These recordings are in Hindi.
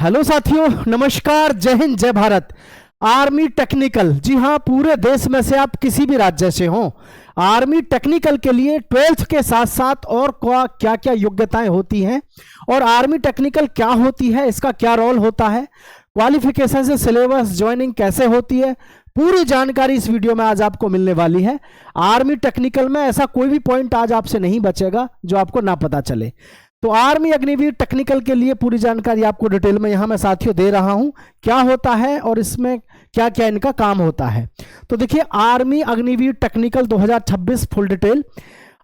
हेलो साथियों, नमस्कार, जय हिंद, जय भारत। आर्मी टेक्निकल, जी हाँ, पूरे देश में से आप किसी भी राज्य से हो, आर्मी टेक्निकल के लिए 12th के साथ साथ और क्या क्या योग्यताएं होती हैं और आर्मी टेक्निकल क्या होती है, इसका क्या रोल होता है, क्वालिफिकेशन से सिलेबस ज्वाइनिंग कैसे होती है, पूरी जानकारी इस वीडियो में आज आपको मिलने वाली है। आर्मी टेक्निकल में ऐसा कोई भी पॉइंट आज आपसे नहीं बचेगा जो आपको ना पता चले। तो आर्मी अग्निवीर टेक्निकल के लिए पूरी जानकारी आपको डिटेल में यहां मैं साथियों दे रहा हूं, क्या होता है और इसमें क्या क्या इनका काम होता है। तो देखिए, army Agniveer technical 2026 full detail.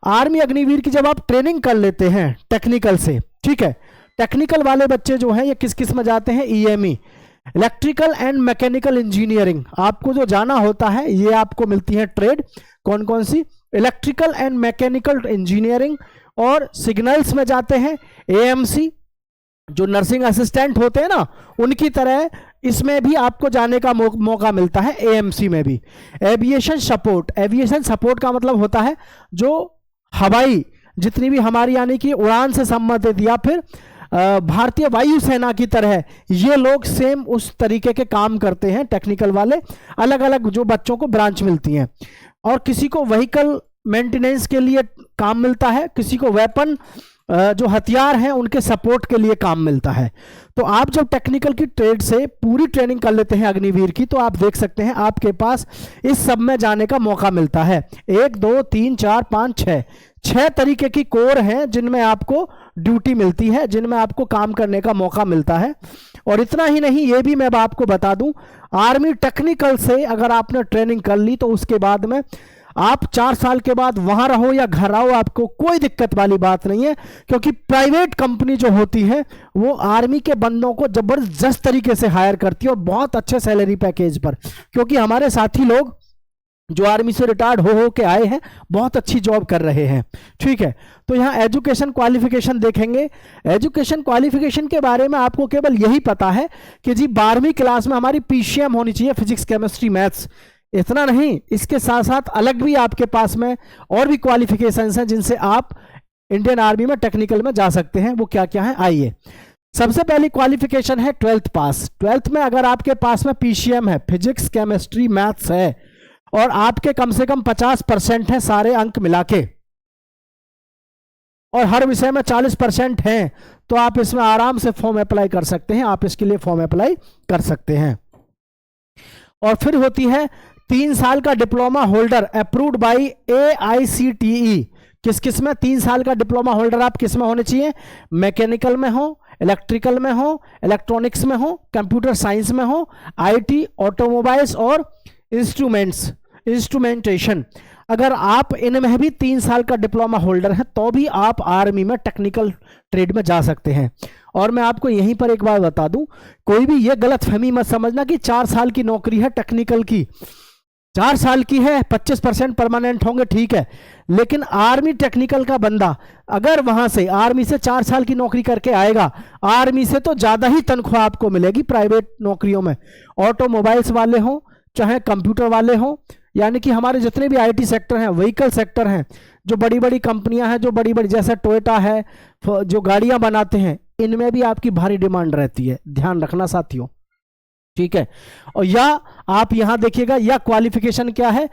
Army Agniveer की जब आप ट्रेनिंग कर लेते हैं टेक्निकल से, ठीक है, टेक्निकल वाले बच्चे जो हैं ये किस किस में जाते हैं, EME, electrical and mechanical engineering, आपको जो जाना होता है ये आपको मिलती है ट्रेड। कौन कौन सी, इलेक्ट्रिकल एंड मैकेनिकल इंजीनियरिंग, और सिग्नल्स में जाते हैं एएमसी, जो नर्सिंग असिस्टेंट होते हैं ना, उनकी तरह इसमें भी आपको जाने का मौका मिलता है, एएमसी में भी। एविएशन सपोर्ट, एविएशन सपोर्ट का मतलब होता है जो हवाई जितनी भी हमारी यानी कि उड़ान से संबंधित या फिर भारतीय वायुसेना की तरह ये लोग सेम उस तरीके के काम करते हैं टेक्निकल वाले। अलग अलग जो बच्चों को ब्रांच मिलती हैं, और किसी को व्हीकल मेंटेनेंस के लिए काम मिलता है, किसी को वेपन जो हथियार हैं उनके सपोर्ट के लिए काम मिलता है। तो आप जब टेक्निकल की ट्रेड से पूरी ट्रेनिंग कर लेते हैं अग्निवीर की, तो आप देख सकते हैं आपके पास इस सब में जाने का मौका मिलता है। 1 2 3 4 5 6 तरीके की कोर हैं जिनमें आपको ड्यूटी मिलती है, जिनमें आपको काम करने का मौका मिलता है। और इतना ही नहीं, ये भी मैं आपको बता दूं, आर्मी टेक्निकल से अगर आपने ट्रेनिंग कर ली तो उसके बाद में आप 4 साल के बाद वहां रहो या घर आओ, आपको कोई दिक्कत वाली बात नहीं है, क्योंकि प्राइवेट कंपनी जो होती है वो आर्मी के बंदों को जबरदस्त तरीके से हायर करती है और बहुत अच्छे सैलरी पैकेज पर। क्योंकि हमारे साथी लोग जो आर्मी से रिटायर्ड हो के आए हैं बहुत अच्छी जॉब कर रहे हैं, ठीक है। तो यहाँ एजुकेशन क्वालिफिकेशन देखेंगे। एजुकेशन क्वालिफिकेशन के बारे में आपको केवल यही पता है कि जी 12वीं क्लास में हमारी पीसीएम होनी चाहिए, फिजिक्स केमिस्ट्री मैथ्स। इतना नहीं, इसके साथ साथ अलग भी आपके पास में और भी क्वालिफिकेशंस हैं जिनसे आप इंडियन आर्मी में टेक्निकल में जा सकते हैं। वो क्या क्या है, आइए। सबसे पहली क्वालिफिकेशन है 12th पास। 12th में अगर आपके पास में पीसीएम है, फिजिक्स केमिस्ट्री मैथ्स है, और आपके कम से कम 50% है सारे अंक मिला के, और हर विषय में 40% हैं, तो आप इसमें आराम से फॉर्म अप्लाई कर सकते हैं। आप इसके लिए फॉर्म अप्लाई कर सकते हैं। और फिर होती है 3 साल का diploma holder approved by AICTE। किस किस में 3 साल का डिप्लोमा होल्डर आप किस में होने चाहिए, मैकेनिकल में हो, इलेक्ट्रिकल में हो, इलेक्ट्रॉनिक्स में हो, कंप्यूटर साइंस में हो, IT, ऑटोमोबाइल्स और इंस्ट्रूमेंटेशन। अगर आप इनमें भी 3 साल का डिप्लोमा होल्डर हैं तो भी आप आर्मी में टेक्निकल ट्रेड में जा सकते हैं। और मैं आपको यहीं पर एक बात बता दूं, कोई भी ये गलत फहमी मत समझना कि 4 साल की नौकरी है टेक्निकल की, 4 साल की है, 25% परमानेंट होंगे, ठीक है, लेकिन आर्मी टेक्निकल का बंदा अगर वहां से आर्मी से 4 साल की नौकरी करके आएगा, आर्मी से तो ज्यादा ही तनख्वाह आपको मिलेगी प्राइवेट नौकरियों में। ऑटोमोबाइल्स वाले हों चाहे कंप्यूटर वाले हों, यानी कि हमारे जितने भी IT सेक्टर हैं, व्हीकल सेक्टर हैं, जो बड़ी बड़ी कंपनियां हैं, जो बड़ी बड़ी जैसे टोयोटा है, जो गाड़ियां बनाते हैं, इनमें भी आपकी भारी डिमांड रहती है, ध्यान रखना साथियों, ठीक है। और या आप यहां देखिएगा, या क्वालिफिकेशन क्या है,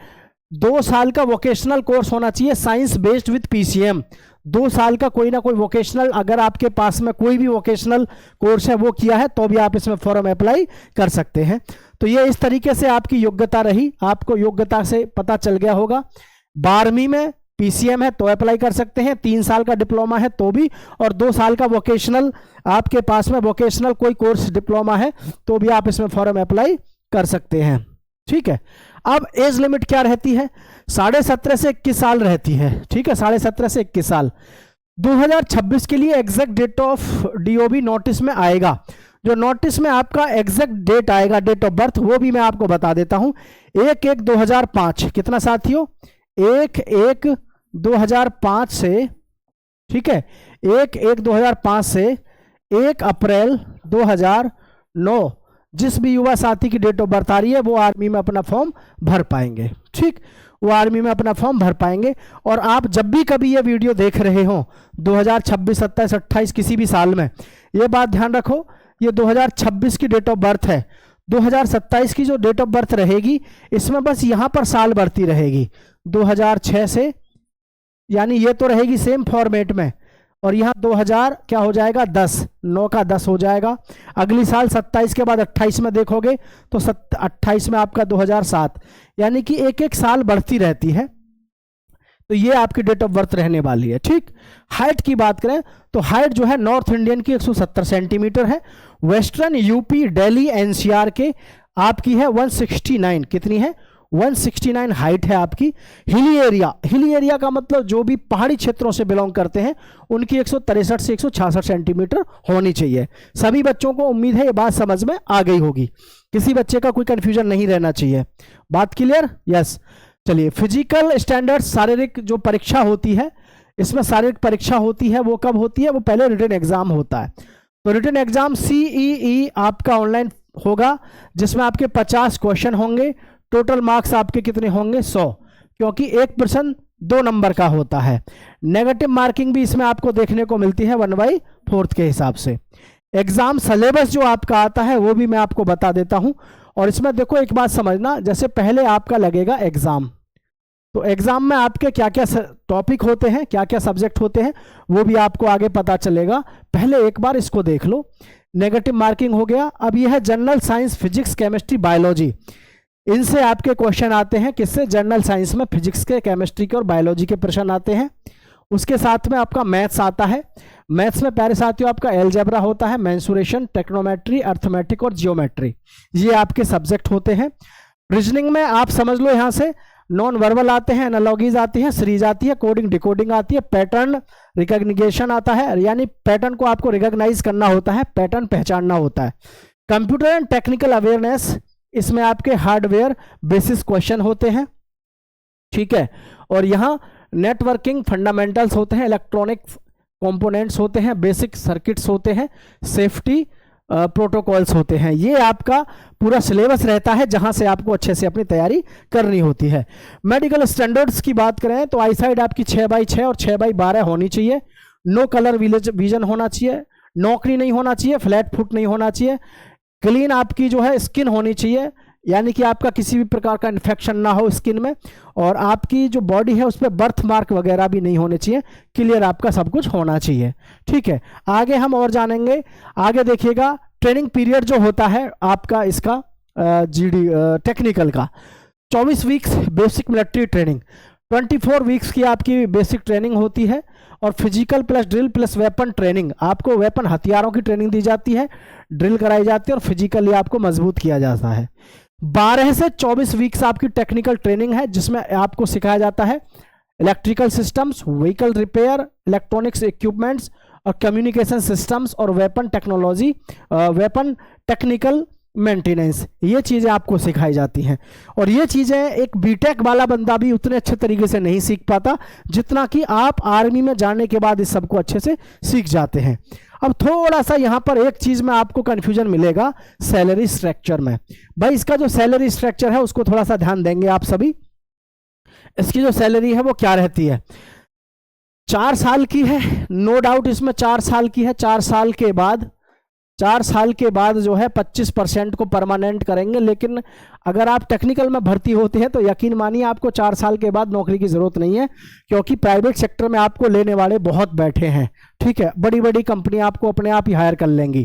2 साल का वोकेशनल कोर्स होना चाहिए, साइंस बेस्ड विद PCM। 2 साल का कोई ना कोई वोकेशनल, अगर आपके पास में कोई भी वोकेशनल कोर्स है वो किया है तो भी आप इसमें फॉर्म अप्लाई कर सकते हैं। तो ये इस तरीके से आपकी योग्यता रही, आपको योग्यता से पता चल गया होगा। 12वीं में PCM है तो अप्लाई कर सकते हैं, 3 साल का डिप्लोमा है तो भी, और 2 साल का वोकेशनल आपके पास में वोकेशनल कोई कोर्स डिप्लोमा है तो भी आप इसमें फॉर्म अप्लाई कर सकते हैं, ठीक है। अब एज लिमिट क्या रहती है, 17.5 से 21 साल रहती है, ठीक है, 17.5 से 21 साल। 2026 के लिए exact date of DOB notice में आएगा। जो नोटिस में आपका एग्जैक्ट डेट आएगा, डेट ऑफ बर्थ, वो भी मैं आपको बता देता हूं। 1/1/2005, कितना साथियों, 1/1/2005 से, ठीक है, 1/1/2005 से 1 अप्रैल 2009 जिस भी युवा साथी की डेट ऑफ बर्थ आ रही है वो आर्मी में अपना फॉर्म भर पाएंगे, ठीक, वो आर्मी में अपना फॉर्म भर पाएंगे। और आप जब भी कभी ये वीडियो देख रहे हो 2026, 27, 28 किसी भी साल में, ये बात ध्यान रखो, ये 2026 की डेट ऑफ बर्थ है। 2027 की जो डेट ऑफ बर्थ रहेगी इसमें बस यहां पर साल बढ़ती रहेगी 2006 से, यानी ये तो रहेगी सेम फॉर्मेट में, और यहाँ 2000 क्या हो जाएगा 10, 9 का 10 हो जाएगा। अगली साल 27 के बाद 28 में देखोगे तो 28 में आपका 2007, यानी कि एक एक साल बढ़ती रहती है। तो ये आपकी डेट ऑफ बर्थ रहने वाली है। ठीक, हाइट की बात करें तो हाइट जो है नॉर्थ इंडियन की 170 सेंटीमीटर है, वेस्टर्न यूपी दिल्ली एनसीआर के आपकी है 169, कितनी है 169 हाइट है आपकी। हिली एरिया का मतलब जो भी पहाड़ी क्षेत्रों से बिलोंग करते हैं उनकी 163 से 166 सेंटीमीटर होनी चाहिए। सभी बच्चों को उम्मीद है ये बात समझ में आ गई होगी, किसी बच्चे का कोई कंफ्यूजन नहीं रहना चाहिए। बात क्लियर? यस। चलिए, फिजिकल स्टैंडर्ड शारीरिक जो परीक्षा होती है, इसमें शारीरिक परीक्षा होती है वो कब होती है? वो पहले रिटन एग्जाम होता है। तो रिटन एग्जाम CEE आपका ऑनलाइन होगा, जिसमें आपके 50 क्वेश्चन होंगे। टोटल मार्क्स आपके कितने होंगे? 100, क्योंकि एक प्रश्न 2 नंबर का होता है। नेगेटिव मार्किंग भी इसमें आपको देखने को मिलती है 1/4 के हिसाब से। एग्जाम सिलेबस जो आपका आता है वो भी मैं आपको बता देता हूं। और इसमें देखो एक बात समझना, जैसे पहले आपका लगेगा एग्जाम, तो एग्जाम में आपके क्या क्या टॉपिक होते हैं, क्या क्या सब्जेक्ट होते हैं, वो भी आपको आगे पता चलेगा। पहले एक बार इसको देख लो। नेगेटिव मार्किंग हो गया। अब यह है general science, physics, chemistry, biology. इनसे आपके क्वेश्चन आते हैं, किससे? जनरल साइंस में फिजिक्स के, केमिस्ट्री के और बायोलॉजी के प्रश्न आते हैं। उसके साथ में आपका मैथ्स आता है। मैथ्स में प्यारे साथियों आपका एलजेब्रा होता है, मेंसुरेशन, टेक्नोमेट्री, अर्थमेटिक और जियोमेट्री, ये आपके सब्जेक्ट होते हैं। रीजनिंग में आप समझ लो यहां से नॉन वर्बल आते हैं, एनालॉगीज आती है, सीरीज आती है, कोडिंग डिकोडिंग आती है, पैटर्न रिकॉग्निशन आता है, यानी पैटर्न को आपको रिकॉग्नाइज करना होता है, पैटर्न पहचानना होता है। कंप्यूटर एंड टेक्निकल अवेयरनेस, इसमें आपके हार्डवेयर बेसिस क्वेश्चन होते हैं, ठीक है। और यहां नेटवर्किंग फंडामेंटल्स होते हैं, इलेक्ट्रॉनिक कंपोनेंट्स होते हैं, बेसिक सर्किट्स होते हैं, सेफ्टी प्रोटोकॉल्स होते हैं। ये आपका पूरा सिलेबस रहता है, जहां से आपको अच्छे से अपनी तैयारी करनी होती है। मेडिकल स्टैंडर्ड्स की बात करें तो आई साइड आपकी 6/6 और 6/12 होनी चाहिए। नो कलर विजन होना चाहिए, नौकरी नहीं होना चाहिए, फ्लैट फुट नहीं होना चाहिए, क्लीन आपकी जो है स्किन होनी चाहिए, यानी कि आपका किसी भी प्रकार का इन्फेक्शन ना हो स्किन में, और आपकी जो बॉडी है उस पर बर्थ मार्क वगैरह भी नहीं होने चाहिए, क्लियर आपका सब कुछ होना चाहिए। ठीक है, आगे हम और जानेंगे। आगे देखिएगा, ट्रेनिंग पीरियड जो होता है आपका इसका GD टेक्निकल का 24 weeks basic military training, 24 weeks की आपकी बेसिक ट्रेनिंग होती है, और physical plus drill plus weapon training, आपको वेपन हथियारों की ट्रेनिंग दी जाती है, ड्रिल कराई जाती है और फिजिकली आपको मजबूत किया जाता है। 12 से 24 वीक्स आपकी टेक्निकल ट्रेनिंग है, जिसमें आपको सिखाया जाता है electrical systems, vehicle repair, electronics equipments और कम्युनिकेशन सिस्टम्स और weapon technology, weapon technical maintenance, ये चीज़ें आपको सिखाई जाती हैं। और ये चीज़ें एक बीटेक वाला बंदा भी उतने अच्छे तरीके से नहीं सीख पाता जितना कि आप आर्मी में जाने के बाद इस सबको अच्छे से सीख जाते हैं। अब थोड़ा सा यहाँ पर एक चीज़ में आपको कन्फ्यूजन मिलेगा सैलरी स्ट्रक्चर में। भाई इसका जो सैलरी स्ट्रक्चर है उसको थोड़ा सा ध्यान देंगे आप सभी। इसकी जो सैलरी है वो क्या रहती है? 4 साल की है, नो डाउट इसमें 4 साल की है। 4 साल के बाद जो है 25% को परमानेंट करेंगे, लेकिन अगर आप टेक्निकल में भर्ती होते हैं तो यकीन मानिए आपको 4 साल के बाद नौकरी की ज़रूरत नहीं है, क्योंकि प्राइवेट सेक्टर में आपको लेने वाले बहुत बैठे हैं। ठीक है, बड़ी बड़ी कंपनियां आपको अपने आप ही हायर कर लेंगी।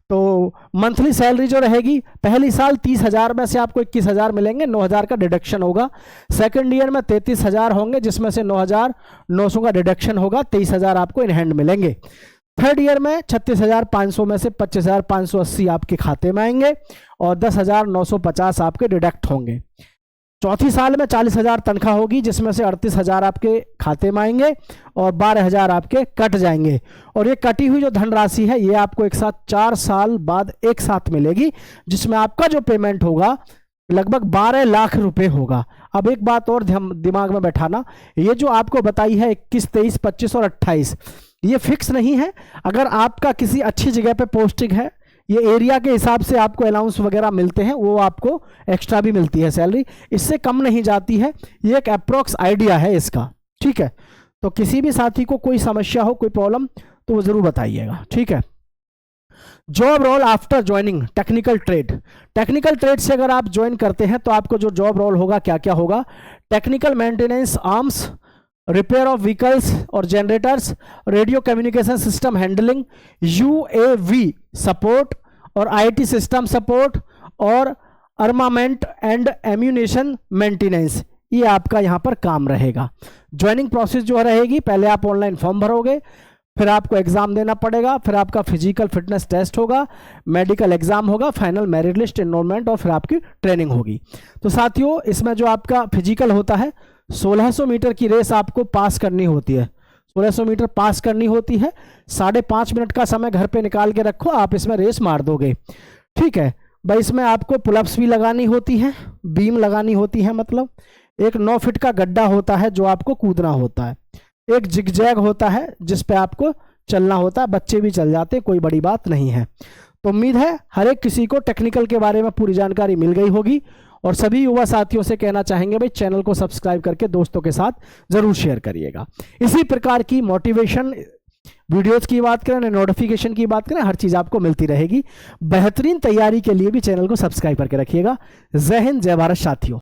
तो मंथली सैलरी जो रहेगी, पहली साल 30,000 में से आपको 21,000 मिलेंगे, 9,000 का डिडक्शन होगा। सेकंड ईयर में 33,000 होंगे, जिसमें से 9,900 का डिडक्शन होगा, 23,000 आपको इन हैंड मिलेंगे। थर्ड ईयर में 36,500 में से 25,580 आपके खाते में आएंगे और 10,950 आपके डिडक्ट होंगे। चौथी साल में 40,000 तनख्वाह होगी, जिसमें से 38,000 आपके खाते में आएंगे और 12,000 आपके कट जाएंगे। और ये कटी हुई जो धनराशि है ये आपको एक साथ 4 साल बाद एक साथ मिलेगी, जिसमें आपका जो पेमेंट होगा लगभग 12 लाख रुपए होगा। अब एक बात और दिमाग में बैठाना, ये जो आपको बताई है 21, 23, 25 और 28, ये फिक्स नहीं है। अगर आपका किसी अच्छी जगह पे पोस्टिंग है, ये एरिया के हिसाब से आपको अलाउंस वगैरह मिलते हैं, वो आपको एक्स्ट्रा भी मिलती है सैलरी, इससे कम नहीं जाती है। ये एक अप्रोक्स आइडिया है इसका। ठीक है, तो किसी भी साथी को कोई समस्या हो, कोई प्रॉब्लम, तो वो जरूर बताइएगा। ठीक है, job role after joining technical trade. Technical trade से अगर आप ज्वाइन करते हैं तो आपको जो जॉब रोल होगा क्या क्या होगा? Technical maintenance arms, repair of vehicles और generators, radio communication system handling, UAV support और आईटी सिस्टम सपोर्ट और आर्मामेंट एंड एम्यूनेशन मेंटेनेंस, ये आपका यहां पर काम रहेगा। ज्वाइनिंग प्रोसेस जो रहेगी, पहले आप ऑनलाइन फॉर्म भरोगे, फिर आपको एग्जाम देना पड़ेगा, फिर आपका फिजिकल फिटनेस टेस्ट होगा, मेडिकल एग्जाम होगा, फाइनल मेरिट लिस्ट एनरोलमेंट और फिर आपकी ट्रेनिंग होगी। तो साथियों, इसमें जो आपका फिजिकल होता है, 1600 मीटर की रेस आपको पास करनी होती है। 1600 मीटर पास करनी होती है। 5.5 मिनट का समय घर पे निकाल के रखो, आप इसमें रेस मार दोगे। ठीक है भाई, इसमें आपको पुलअप्स भी लगानी होती है, बीम लगानी होती है, मतलब एक 9 फीट का गड्ढा होता है जो आपको कूदना होता है, एक जिगजैग होता है जिस पे आपको चलना होता है, बच्चे भी चल जाते हैं, कोई बड़ी बात नहीं है। तो उम्मीद है हर एक किसी को टेक्निकल के बारे में पूरी जानकारी मिल गई होगी, और सभी युवा साथियों से कहना चाहेंगे भाई चैनल को सब्सक्राइब करके दोस्तों के साथ जरूर शेयर करिएगा। इसी प्रकार की मोटिवेशन वीडियोस की बात करें, नोटिफिकेशन की बात करें, हर चीज आपको मिलती रहेगी। बेहतरीन तैयारी के लिए भी चैनल को सब्सक्राइब करके रखिएगा। जय हिंद, जय भारत साथियों।